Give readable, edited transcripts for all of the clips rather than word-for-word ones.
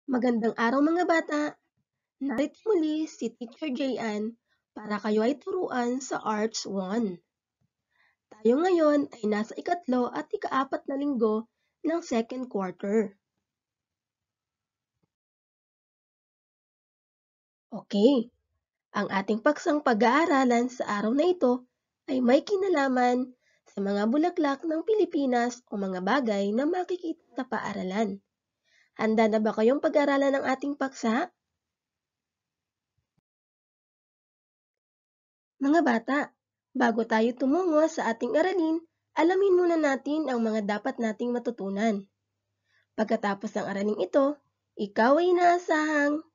Magandang araw mga bata! Narito muli si Teacher Jayan para kayo ay turuan sa Arts 1. Tayo ngayon ay nasa ikatlo at ikaapat na linggo ng second quarter. Okay, ang ating paksang pag-aaralan sa araw na ito ay may kinalaman sa mga bulaklak ng Pilipinas o mga bagay na makikita sa paaralan. Handa na ba kayong pag-aralan ng ating paksa? Mga bata, bago tayo tumungo sa ating aralin, alamin muna natin ang mga dapat nating matutunan. Pagkatapos ng araling ito, ikaw ay inaasahang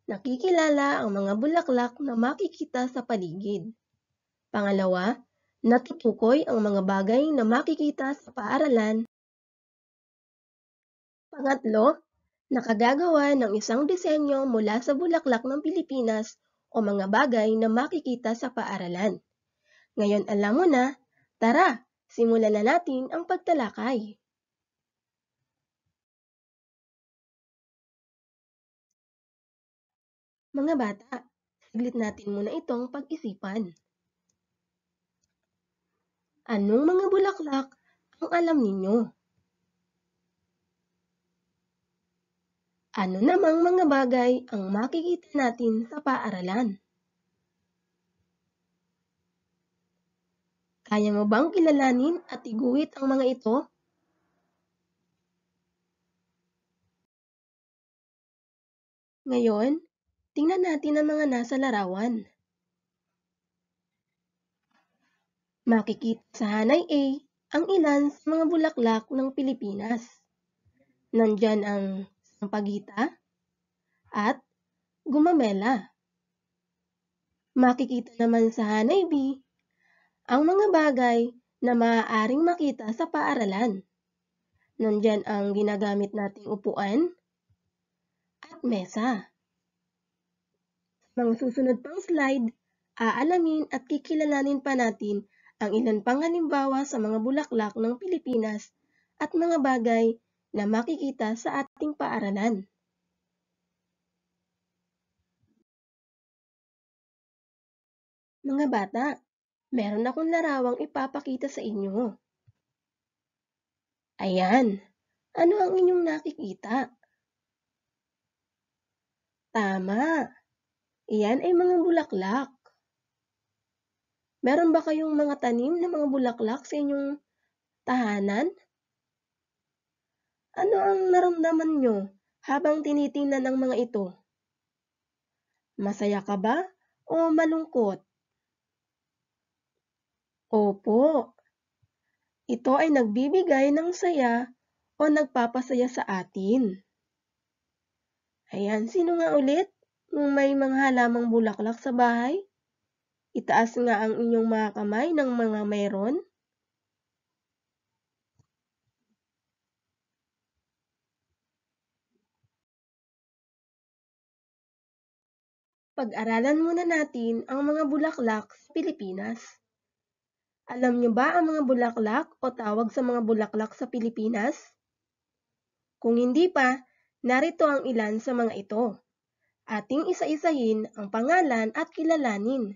nakikilala ang mga bulaklak na makikita sa paligid. Pangalawa, natutukoy ang mga bagay na makikita sa paaralan. Pangatlo, nakagagawa ng isang disenyo mula sa bulaklak ng Pilipinas o mga bagay na makikita sa paaralan. Ngayon alam mo na, tara, simulan na natin ang pagtalakay. Mga bata, saglit natin muna itong pag-isipan. Anong mga bulaklak ang alam ninyo? Ano namang mga bagay ang makikita natin sa paaralan? Kaya mo bang kilalanin at iguhit ang mga ito? Ngayon, tingnan natin ang mga nasa larawan. Makikita sa hanay A ang ilan sa mga bulaklak ng Pilipinas. Nandyan ang sampagita at gumamela. Makikita naman sa hanay B ang mga bagay na maaaring makita sa paaralan. Nandyan ang ginagamit nating upuan at mesa. Sa mga susunod pang slide, aalamin at kikilalanin pa natin ang ilan pang halimbawa sa mga bulaklak ng Pilipinas at mga bagay na makikita sa ating paaralan. Mga bata, meron akong larawang ipapakita sa inyo. Ayan, ano ang inyong nakikita? Tama, iyan ay mga bulaklak. Meron ba kayong mga tanim na mga bulaklak sa inyong tahanan? Ano ang naramdaman nyo habang tinitingnan ang mga ito? Masaya ka ba o malungkot? Opo, ito ay nagbibigay ng saya o nagpapasaya sa atin. Ayan, sino nga ulit? Kung may mga halamang bulaklak sa bahay, itaas nga ang inyong mga kamay ng mga mayroon. Pag-aralan muna natin ang mga bulaklak sa Pilipinas. Alam niyo ba ang mga bulaklak o tawag sa mga bulaklak sa Pilipinas? Kung hindi pa, narito ang ilan sa mga ito. Ating isa-isahin ang pangalan at kilalanin.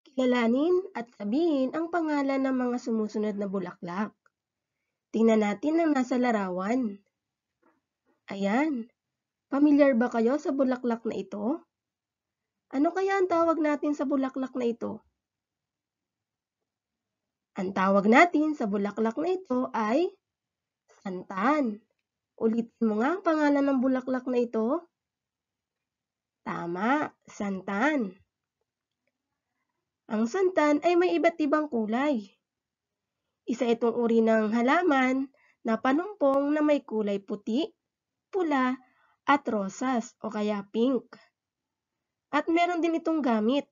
Kilalanin at sabihin ang pangalan ng mga sumusunod na bulaklak. Tingnan natin ang nasa larawan. Ayan, pamilyar ba kayo sa bulaklak na ito? Ano kaya ang tawag natin sa bulaklak na ito? Ang tawag natin sa bulaklak na ito ay santan. Ulitin mo nga ang pangalan ng bulaklak na ito. Tama, santan. Ang santan ay may iba't ibang kulay. Isa itong uri ng halaman na panumpong na may kulay puti, pula, at rosas o kaya pink. At meron din itong gamit.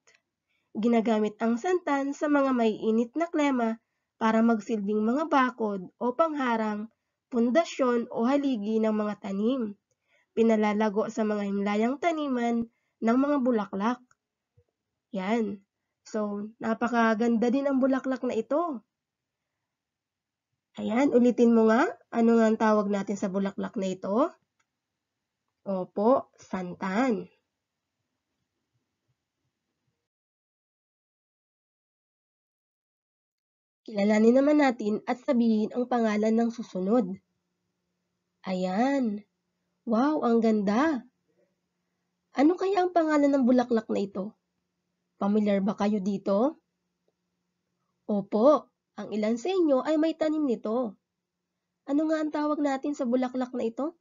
Ginagamit ang santan sa mga may init na klema para magsilbing mga bakod o pangharang, pundasyon o haligi ng mga tanim. Pinalalago sa mga himlayang taniman ng mga bulaklak. Yan. So, napakaganda din ang bulaklak na ito. Ayan, ulitin mo nga. Ano nga ang tawag natin sa bulaklak na ito? Opo, santan. Kilalanin naman natin at sabihin ang pangalan ng susunod. Ayan. Wow, ang ganda. Ano kaya ang pangalan ng bulaklak na ito? Pamilyar ba kayo dito? Opo, ang ilan sa inyo ay may tanim nito. Ano nga ang tawag natin sa bulaklak na ito?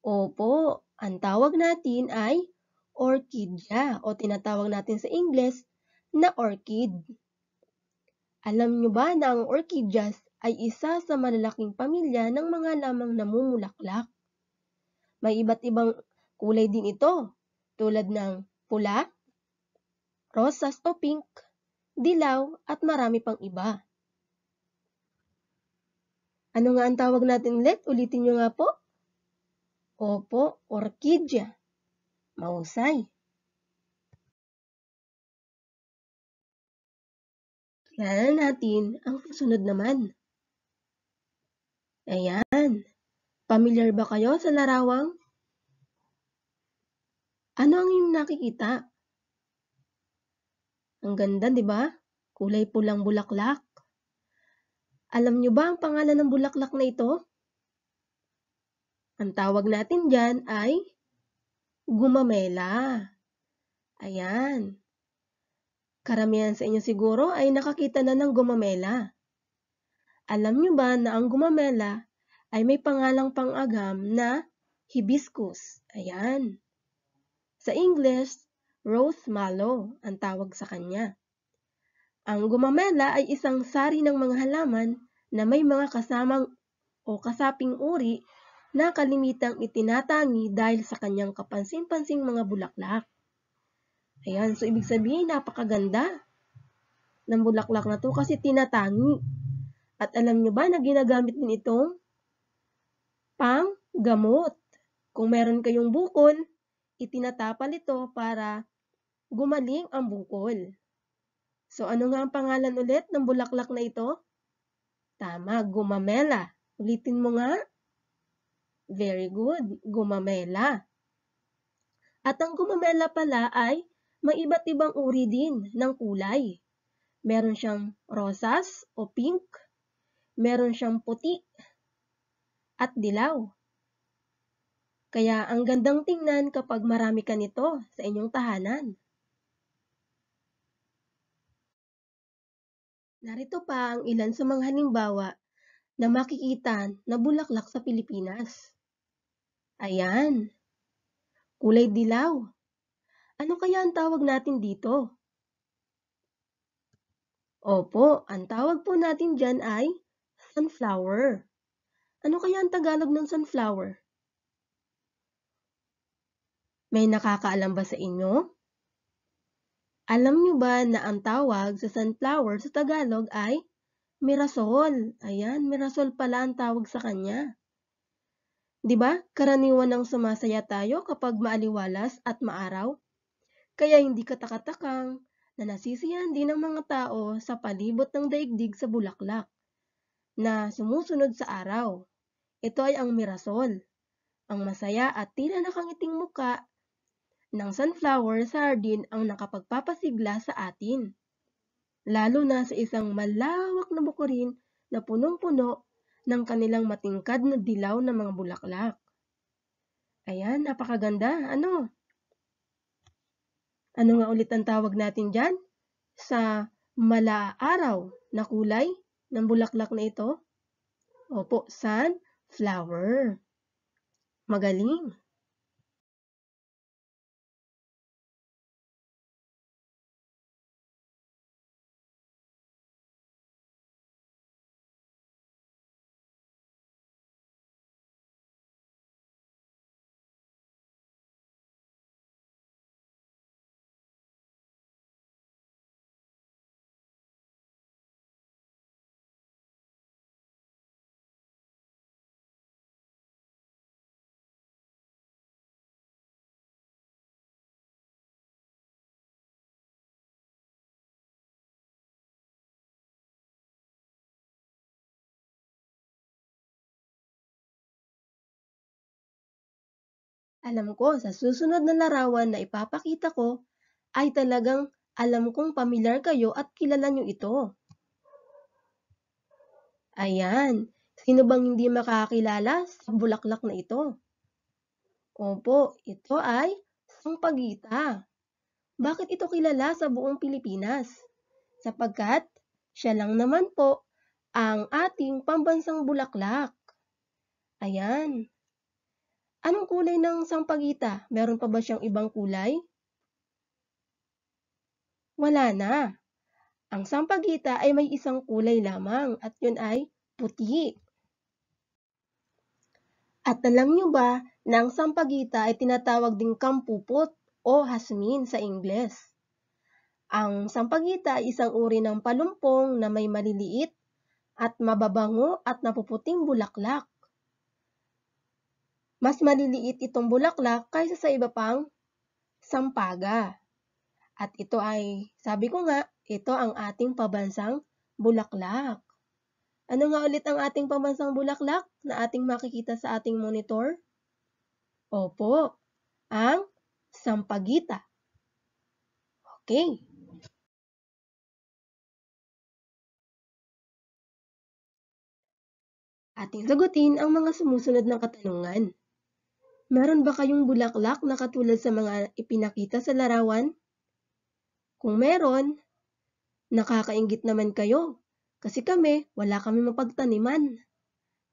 Opo, ang tawag natin ay orchidea o tinatawag natin sa Ingles na orchid. Alam nyo ba na ang orchideas ay isa sa malalaking pamilya ng mga lamang namumulaklak? May iba't ibang kulay din ito, tulad ng pula, rosas o pink, dilaw at marami pang iba. Ano nga ang tawag natin ulit? Ulitin nyo nga po. Opo, orchidea. Mahusay. Kilalanin natin ang susunod naman. Ayan. Pamilyar ba kayo sa larawang? Ano ang inyong nakikita? Ang ganda, di ba? Kulay pulang bulaklak. Alam nyo ba ang pangalan ng bulaklak na ito? Ang tawag natin dyan ay gumamela. Ayan. Karamihan sa inyo siguro ay nakakita na ng gumamela. Alam nyo ba na ang gumamela ay may pangalang pang-agam na hibiscus? Ayan. Sa English, rose mallow ang tawag sa kanya. Ang gumamela ay isang sari ng mga halaman na may mga kasamang o kasaping uri na kalimitang itinatangi dahil sa kanyang kapansin-pansing mga bulaklak. Ayan, so ibig sabihin napakaganda ng bulaklak na to kasi tinatangi. At alam nyo ba na ginagamit din itong panggamot? Kung meron kayong bukol, itinatapal ito para gumaling ang bukol. So ano nga ang pangalan ulit ng bulaklak na ito? Tama, gumamela. Ulitin mo nga. Very good, gumamela. At ang gumamela pala ay may iba't ibang uri din ng kulay. Meron siyang rosas o pink, meron siyang puti at dilaw. Kaya ang gandang tingnan kapag marami ka nito sa inyong tahanan. Narito pa ang ilan sa mga halimbawa na makikita na bulaklak sa Pilipinas. Ayan, kulay dilaw. Ano kaya ang tawag natin dito? Opo, ang tawag po natin dyan ay sunflower. Ano kaya ang Tagalog ng sunflower? May nakakaalam ba sa inyo? Alam nyo ba na ang tawag sa sunflower sa Tagalog ay mirasol? Ayan, mirasol pala ang tawag sa kanya. 'Di ba? Karaniwan ng sumasaya tayo kapag maaliwalas at maaraw. Kaya hindi katakatakang na nasisiyahan din ng mga tao sa palibot ng daigdig sa bulaklak na sumusunod sa araw. Ito ay ang mirasol, ang masaya at tila nakangiting muka ng sunflower sa hardin ang nakapagpapasigla sa atin. Lalo na sa isang malawak na bukurin na punong-puno ng kanilang matingkad na dilaw na mga bulaklak. Ayan, napakaganda. Ano? Ano nga ulit ang tawag natin dyan? Sa malaaraw na kulay ng bulaklak na ito? Opo, sunflower. Magaling. Alam ko sa susunod na larawan na ipapakita ko ay talagang alam kong pamilyar kayo at kilala nyo ito. Ayan, sino bang hindi makakilala sa bulaklak na ito? Opo, ito ay sampagita. Bakit ito kilala sa buong Pilipinas? Sapagkat siya lang naman po ang ating pambansang bulaklak. Ayan. Anong kulay ng sampagita? Meron pa ba siyang ibang kulay? Wala na. Ang sampagita ay may isang kulay lamang at yun ay puti. At alam nyo ba na ang sampagita ay tinatawag ding kampupot o hasmin sa Ingles? Ang sampagita ay isang uri ng palumpong na may maliliit at mababango at napuputing bulaklak. Mas maliliit itong bulaklak kaysa sa iba pang sampaga. At ito ay, sabi ko nga, ito ang ating pabansang bulaklak. Ano nga ulit ang ating pambansang bulaklak na ating makikita sa ating monitor? Opo, ang sampagita. Okay. Ating sagutin ang mga sumusunod na katanungan. Meron ba kayong bulaklak na katulad sa mga ipinakita sa larawan? Kung meron, nakakainggit naman kayo kasi kami wala kami mapagtaniman.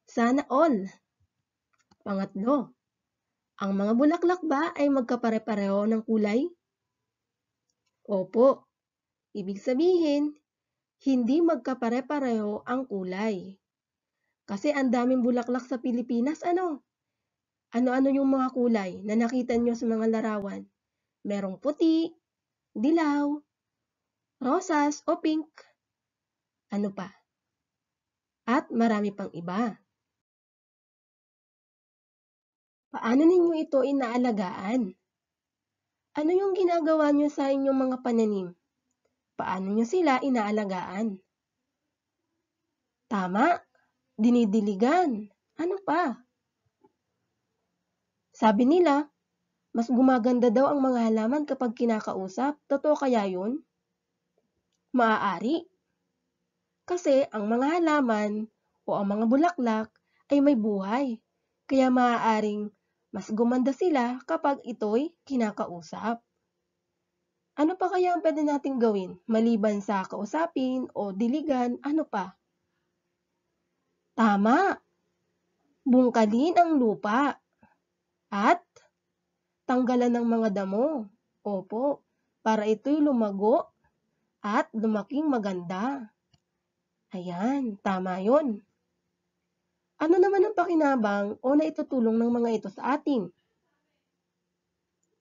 Sana all. Pangatlo, ang mga bulaklak ba ay magkapare-pareho ng kulay? Opo. Ibig sabihin, hindi magkapare-pareho ang kulay. Kasi ang daming bulaklak sa Pilipinas, ano? Ano-ano yung mga kulay na nakita nyo sa mga larawan? Merong puti, dilaw, rosas o pink. Ano pa? At marami pang iba. Paano ninyo ito inaalagaan? Ano yung ginagawa nyo sa inyong mga pananim? Paano nyo sila inaalagaan? Tama, dinidiligan. Ano pa? Sabi nila, mas gumaganda daw ang mga halaman kapag kinakausap. Totoo kaya yun? Maaari. Kasi ang mga halaman o ang mga bulaklak ay may buhay. Kaya maaaring mas gumanda sila kapag ito'y kinakausap. Ano pa kaya ang pwede nating gawin? Maliban sa kausapin o diligan, ano pa? Tama! Bungkalin ang lupa at tanggalan ng mga damo. Opo, para ito'y lumago at lumaking maganda. Ayan, tama yon. Ano naman ang pakinabang o naitutulong ng mga ito sa atin?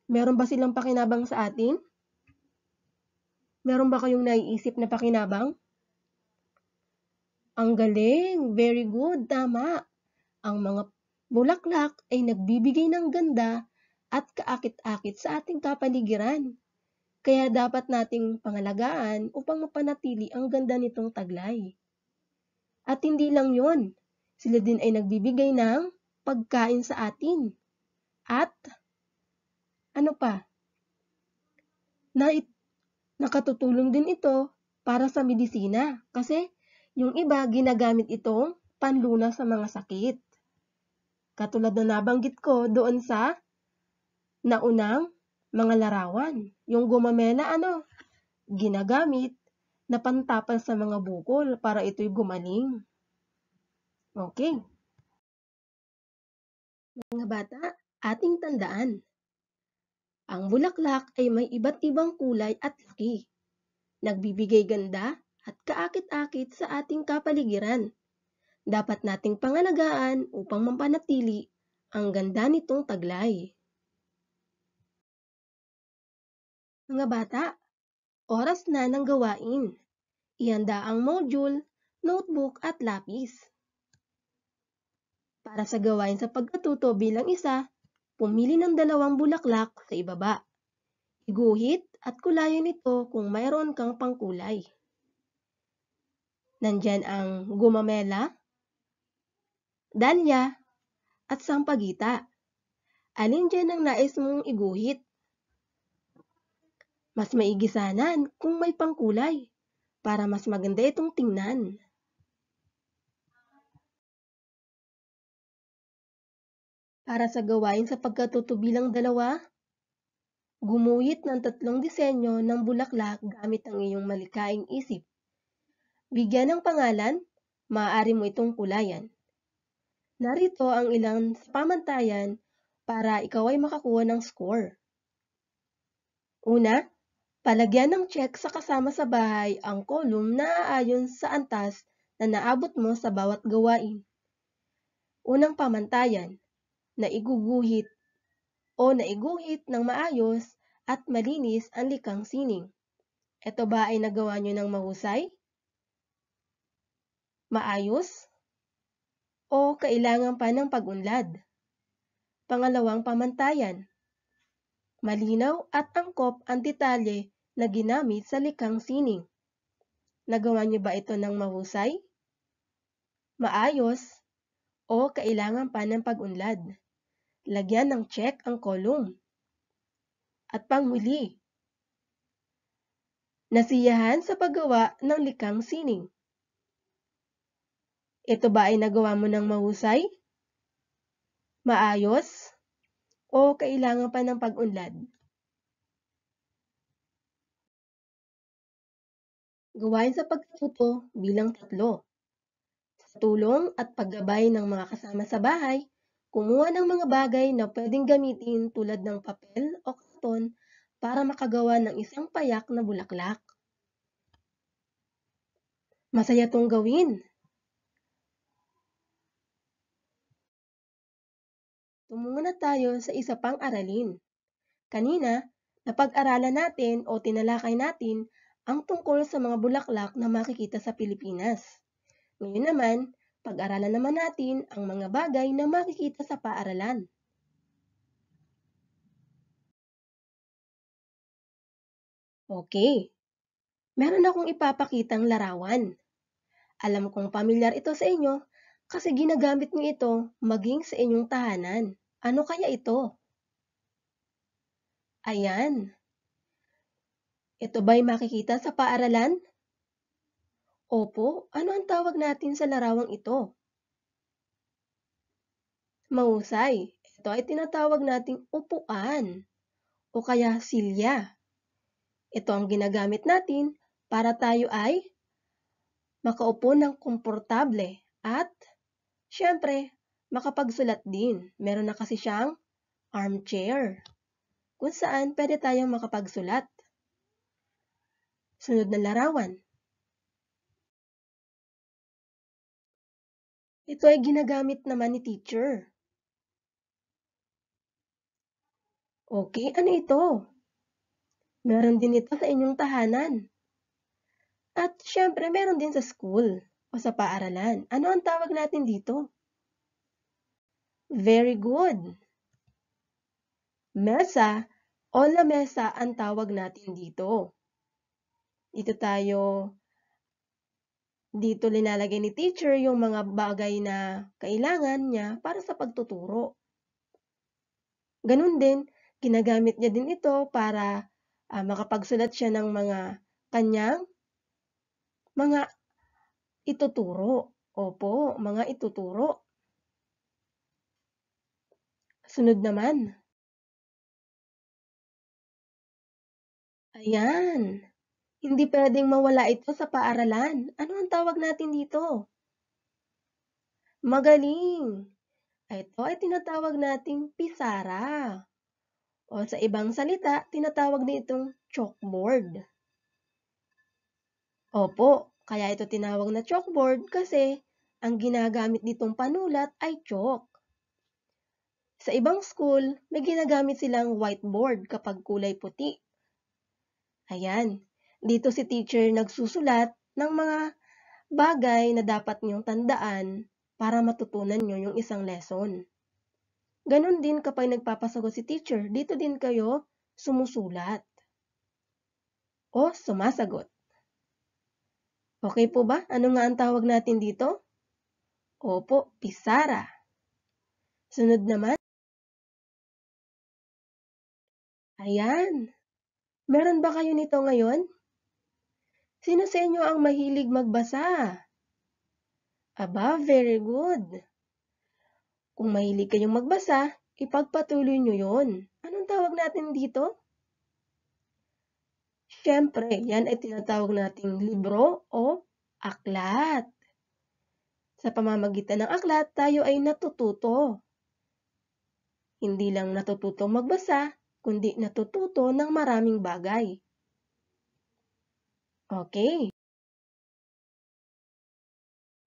Meron ba silang pakinabang sa atin? Meron ba kayong naiisip na pakinabang? Ang galing! Very good! Tama! Ang mga bulaklak ay nagbibigay ng ganda at kaakit-akit sa ating kapaligiran. Kaya dapat nating pangalagaan upang mapanatili ang ganda nitong taglay. At hindi lang yon, sila din ay nagbibigay ng pagkain sa atin. At ano pa? Nakatutulong din ito para sa medisina kasi yung iba ginagamit itong panlunas sa mga sakit. Katulad na nabanggit ko doon sa naunang mga larawan. Yung gumamela ginagamit na pantapal sa mga bukol para ito'y gumaling. Okay. Mga bata, ating tandaan. Ang bulaklak ay may iba't ibang kulay at laki. Nagbibigay ganda at kaakit-akit sa ating kapaligiran. Dapat nating pangalagaan upang mapanatili ang ganda nitong taglay. Mga bata, oras na ng gawain. Ihanda ang module, notebook at lapis. Para sa gawain sa pagkatuto bilang isa, pumili ng 2 bulaklak sa ibaba. Iguhit at kulayan ito kung mayroon kang pangkulay. Nandyan ang gumamela, dahlia, at sampagita. Alin dyan ang nais mong iguhit? Mas maigi sana kung may pangkulay para mas maganda itong tingnan. Para sa gawain sa pagkatutubilang dalawa, gumuhit ng 3 disenyo ng bulaklak gamit ang iyong malikaing isip. Bigyan ng pangalan, maaari mo itong kulayan. Narito ang ilang pamantayan para ikaw ay makakuha ng score. Una, palagyan ng check sa kasama sa bahay ang column na aayon sa antas na naabot mo sa bawat gawain. Unang pamantayan, naiguguhit o naiguhit ng maayos at malinis ang likang sining. Ito ba ay nagawa nyo ng mahusay? Maayos? O kailangan pa ng pag-unlad? Pangalawang pamantayan, malinaw at angkop ang detalye na ginamit sa likang sining. Nagawa niyo ba ito ng mahusay? Maayos? O kailangan pa ng pag-unlad? Lagyan ng check ang column. At panghuli, nasiyahan sa paggawa ng likang sining. Ito ba ay nagawa mo ng mahusay? Maayos? O kailangan pa ng pag-unlad? Gawain sa pagtuto bilang 3. Sa tulong at paggabay ng mga kasama sa bahay, kumuha ng mga bagay na pwedeng gamitin tulad ng papel o karton para makagawa ng isang payak na bulaklak. Masaya tong gawin. Tumungo na tayo sa isa pang aralin. Kanina, napag-aralan natin o tinalakay natin ang tungkol sa mga bulaklak na makikita sa Pilipinas. Ngayon naman, pag-aralan naman natin ang mga bagay na makikita sa paaralan. Okay, meron akong ipapakitang larawan. Alam kong pamilyar ito sa inyo kasi ginagamit niyo ito maging sa inyong tahanan. Ano kaya ito? Ayan. Ito ba'y makikita sa paaralan? Opo, ano ang tawag natin sa larawang ito? Mahusay. Ito ay tinatawag nating upuan o kaya silya. Ito ang ginagamit natin para tayo ay makaupo ng komportable at syempre makapagsulat din. Meron na kasi siyang armchair kung saan pwede tayong makapagsulat. Sunod na larawan. Ito ay ginagamit naman ni teacher. Okay, ano ito? Meron din ito sa inyong tahanan. At syempre, meron din sa school o sa paaralan. Ano ang tawag natin dito? Very good. Mesa o lamesa ang tawag natin dito. Dito linalagay ni teacher yung mga bagay na kailangan niya para sa pagtuturo. Ganun din, ginagamit niya din ito para makapagsulat siya ng kanyang mga ituturo. Opo, mga ituturo. Sunod naman. Ayan. Hindi pwedeng mawala ito sa paaralan. Ano ang tawag natin dito? Magaling! Ito ay tinatawag nating pisara. O sa ibang salita, tinatawag din itong chalkboard. Opo, kaya ito tinawag na chalkboard kasi ang ginagamit ditong panulat ay chalk. Sa ibang school, may ginagamit silang whiteboard kapag kulay puti. Ayan, dito si teacher nagsusulat ng mga bagay na dapat niyong tandaan para matutunan niyo yung isang lesson. Ganon din kapag nagpapasagot si teacher, dito din kayo sumusulat o sumasagot. Okay po ba? Ano nga ang tawag natin dito? Opo, pisara. Sunod naman. Ayan. Meron ba kayo nito ngayon? Sino sa inyo ang mahilig magbasa? Aba, very good. Kung mahilig kayong magbasa, ipagpatuloy nyo yon. Anong tawag natin dito? Siyempre, yan ay tinatawag nating libro o aklat. Sa pamamagitan ng aklat, tayo ay natututo. Hindi lang natututo magbasa, kundi natututo ng maraming bagay. Okay.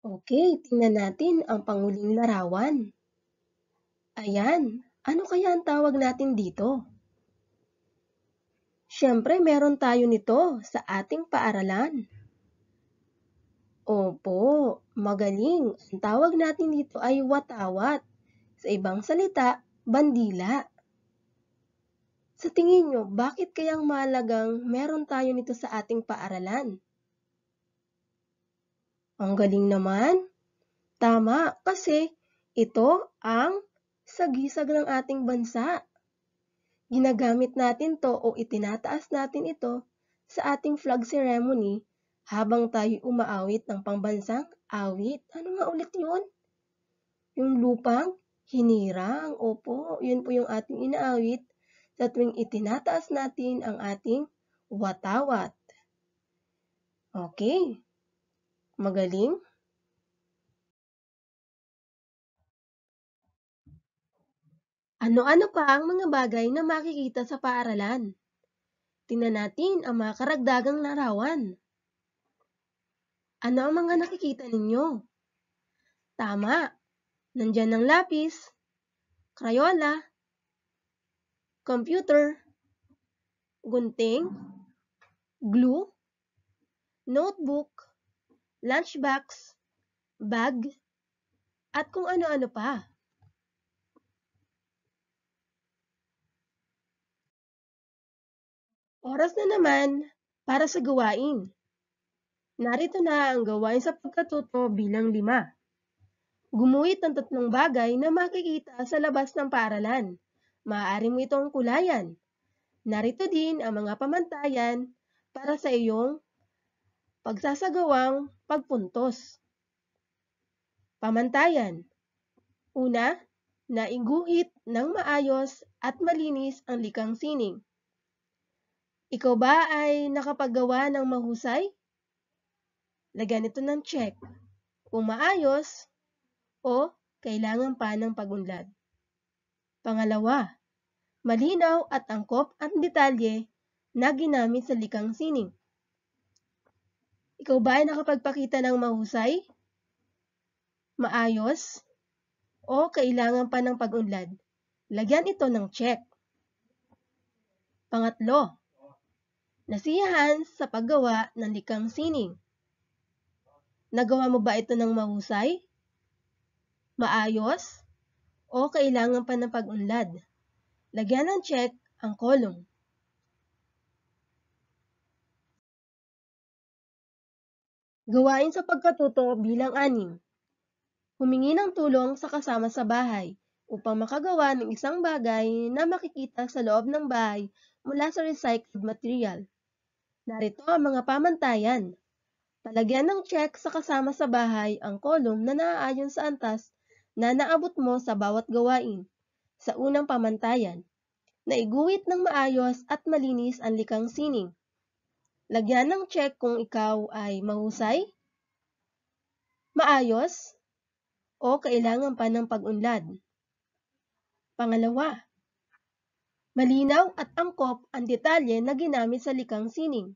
Okay, tingnan natin ang panguling larawan. Ayan, ano kaya ang tawag natin dito? Siyempre, meron tayo nito sa ating paaralan. Opo, magaling. Ang tawag natin dito ay watawat. Sa ibang salita, bandila. Sa tingin nyo, bakit kayang mahalagang meron tayo nito sa ating paaralan? Ang galing naman. Tama, kasi ito ang sagisag ng ating bansa. Ginagamit natin to o itinataas natin ito sa ating flag ceremony habang tayo umaawit ng pambansang awit. Ano nga ulit yun? Yung lupang hinirang. Opo, yun po yung ating inaawit sa tuwing itinataas natin ang ating watawat. Okay, magaling. Ano-ano pa ang mga bagay na makikita sa paaralan? Tingnan natin ang mga karagdagang larawan. Ano ang mga nakikita ninyo? Tama, nandyan ang lapis, crayola, computer, gunting, glue, notebook, lunchbox, bag, at kung ano-ano pa. Oras na naman para sa gawain. Narito na ang gawain sa pagkatuto bilang 5. Gumuhit ng 3 bagay na makikita sa labas ng paaralan. Maaari mo itong kulayan. Narito din ang mga pamantayan para sa iyong pagsasagawang pagpuntos. Pamantayan. Una, naiguhit ng maayos at malinis ang likang sining. Ikaw ba ay nakapaggawa ng mahusay? Lagyan ito ng check kung maayos o kailangan pa ng pagunlad. Pangalawa, malinaw at angkop ang detalye na ginamit sa likang sining. Ikaw ba ay nakapagpakita ng mahusay, maayos, o kailangan pa ng pagunlad? Lagyan ito ng check. Pangatlo, nasiyahan sa paggawa ng likang sining. Nagawa mo ba ito ng mahusay, maayos, o kailangan pa ng pagunlad? Lagyan ng check ang kolong. Gawain sa pagkatuto bilang 6. Humingi ng tulong sa kasama sa bahay upang makagawa ng isang bagay na makikita sa loob ng bahay mula sa recycled material. Narito ang mga pamantayan. Palagyan ng check sa kasama sa bahay ang kolong na naaayon sa antas na naabot mo sa bawat gawain. Sa unang pamantayan, naiguhit ng maayos at malinis ang likang sining. Lagyan ng check kung ikaw ay mahusay, maayos, o kailangan pa ng pag-unlad. Pangalawa, malinaw at angkop ang detalye na ginamit sa likang sining.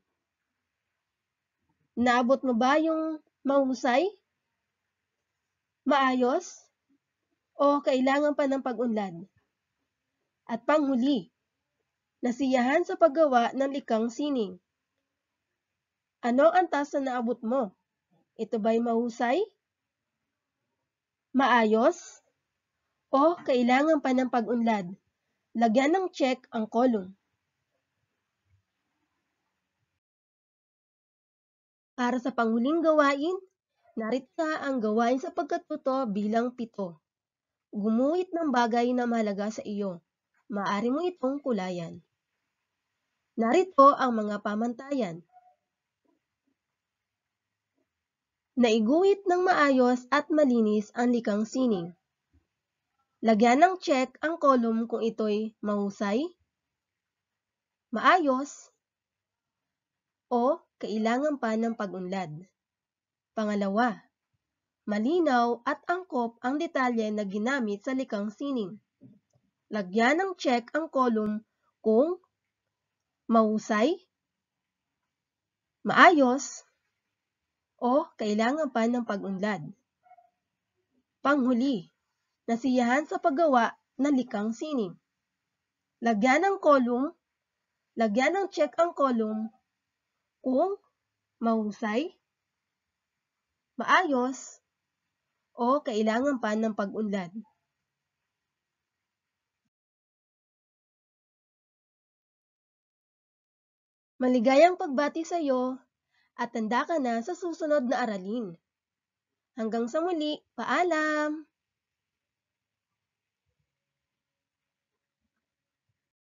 Naabot mo ba yung mahusay, maayos, o kailangan pa ng pag-unlad? At panghuli, nasiyahan sa paggawa ng likang sining. Ano ang antas na naabot mo? Ito ba'y mahusay, maayos, o kailangan pa ng pag-unlad? Lagyan ng check ang kolong. Para sa panghuling gawain, narito na ang gawain sa pagkatuto bilang 7. Gumuhit ng bagay na mahalaga sa iyo. Maaari mo itong kulayan. Narito ang mga pamantayan. Naiguhit ng maayos at malinis ang likang sining. Lagyan ng check ang kolum kung ito'y mahusay, maayos, o kailangan pa ng pag-unlad. Pangalawa, malinaw at angkop ang detalye na ginamit sa likang sining. Lagyan ng check ang kolum kung mahusay, maayos, o kailangan pa ng pag-unlad. Panghuli, nasiyahan sa paggawa ng likang sining. Lagyan ng check ang kolum kung mahusay, maayos, o kailangan pa ng pag-unlad. Maligayang pagbati sa iyo at handa ka na sa susunod na aralin. Hanggang sa muli, paalam!